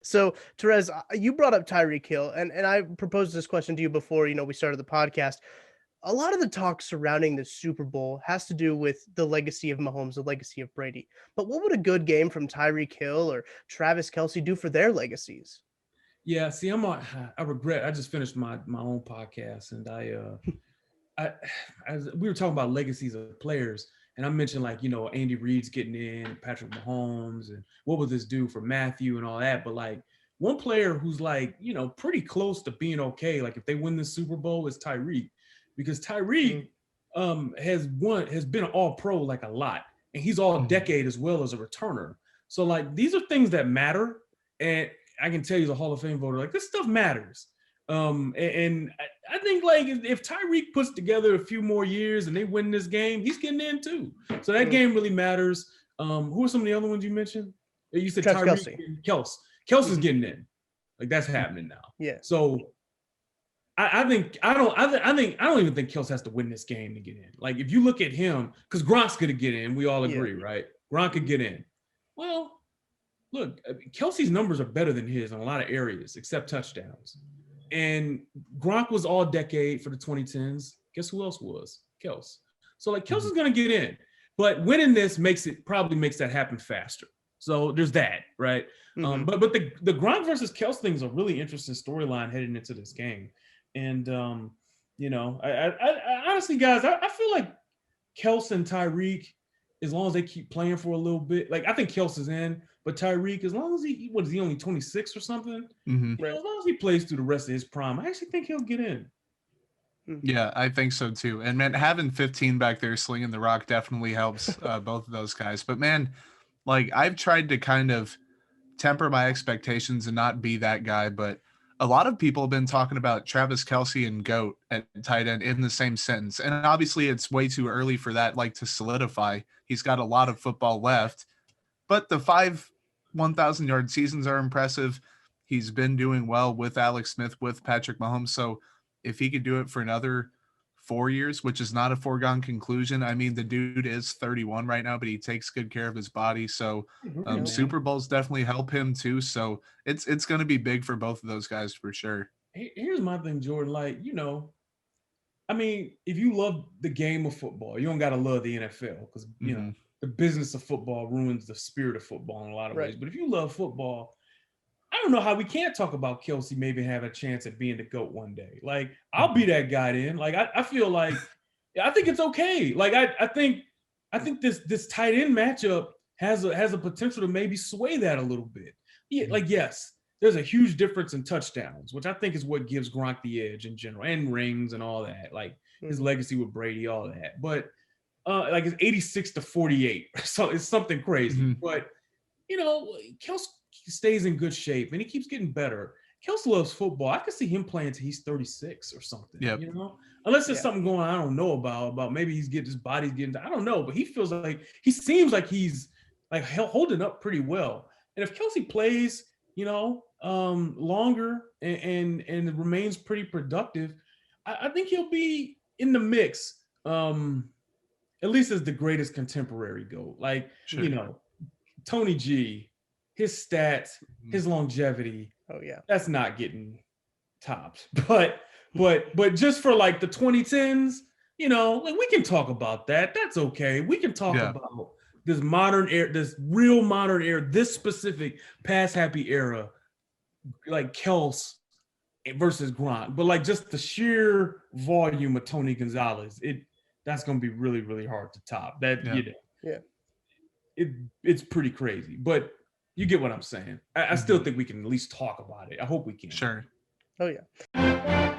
So, Terez, you brought up Tyreek Hill, and I proposed this question to you before, we started the podcast. A lot of the talk surrounding the Super Bowl has to do with the legacy of Mahomes, the legacy of Brady. But what would a good game from Tyreek Hill or Travis Kelce do for their legacies? Yeah, see, I regret. I just finished my own podcast, and I as we were talking about legacies of players, and I mentioned like Andy Reid's getting in, Patrick Mahomes, and what would this do for Matthew and all that. But like one player who's like pretty close to being okay, like if they win the Super Bowl, is Tyreek, because Tyreek has been an All Pro like a lot, and he's all decade as well as a returner. So like these are things that matter, and I can tell you as a Hall of Fame voter, like this stuff matters. And I think like if Tyreek puts together a few more years and they win this game, he's getting in too. So that game really matters. Who are some of the other ones you mentioned? You said Travis Tyreek Kelce. and Kelce. Kelce's getting in. Like that's happening now. Yeah. So I don't even think Kelce has to win this game to get in. Like if you look at him, because Gronk's gonna get in, we all agree, right? Gronk could get in. Well, look, Kelce's numbers are better than his in a lot of areas, except touchdowns. And Gronk was all decade for the 2010s. Guess who else was? Kelce. So like Kelce's gonna get in, but winning this probably makes that happen faster. So there's that, right? But the Gronk versus Kelce thing is a really interesting storyline heading into this game. And I honestly, guys, I feel like Kelce and Tyreek, as long as they keep playing for a little bit, like I think Kelce's in. But Tyreek, as long as he only 26 or something? As long as he plays through the rest of his prime, I actually think he'll get in. Yeah, I think so too. And man, having 15 back there slinging the rock definitely helps both of those guys. But man, like I've tried to kind of temper my expectations and not be that guy, but a lot of people have been talking about Travis Kelce and GOAT at tight end in the same sentence. And obviously it's way too early for that like to solidify. He's got a lot of football left. But the 5 1,000-yard seasons are impressive. He's been doing well with Alex Smith, with Patrick Mahomes. So if he could do it for another 4 years, which is not a foregone conclusion. I mean, the dude is 31 right now, but he takes good care of his body. So Super Bowls definitely help him too. So it's going to be big for both of those guys for sure. Here's my thing, Jordan. Like, I mean, if you love the game of football, you don't got to love the NFL because, the business of football ruins the spirit of football in a lot of ways. But if you love football, I don't know how we can't talk about Kelce maybe have a chance at being the GOAT one day. Like, I'll be that guy then. Like, I feel like, I think it's okay. Like, I think this tight end matchup has a potential to maybe sway that a little bit. Yeah, like, yes, there's a huge difference in touchdowns, which I think is what gives Gronk the edge in general, and rings and all that. Like, his legacy with Brady, all that. But like it's 86-48. So it's something crazy. But Kelce stays in good shape and he keeps getting better. Kelce loves football. I could see him playing until he's 36 or something. Unless there's something going on I don't know about maybe his body's getting, I don't know, but he seems like he's like holding up pretty well. And if Kelce plays, longer and remains pretty productive, I think he'll be in the mix. At least as the greatest contemporary GOAT. Like, Tony G, his stats, his longevity. Oh yeah. That's not getting topped. But just for like the 2010s, like we can talk about that. That's okay. We can talk about this modern era, this real modern era, this specific pass happy era, like Kelce versus Gronk. But like just the sheer volume of Tony Gonzalez, that's going to be really, really hard to top. It's pretty crazy, but you get what I'm saying. I still think we can at least talk about it. I hope we can. Sure. Oh yeah.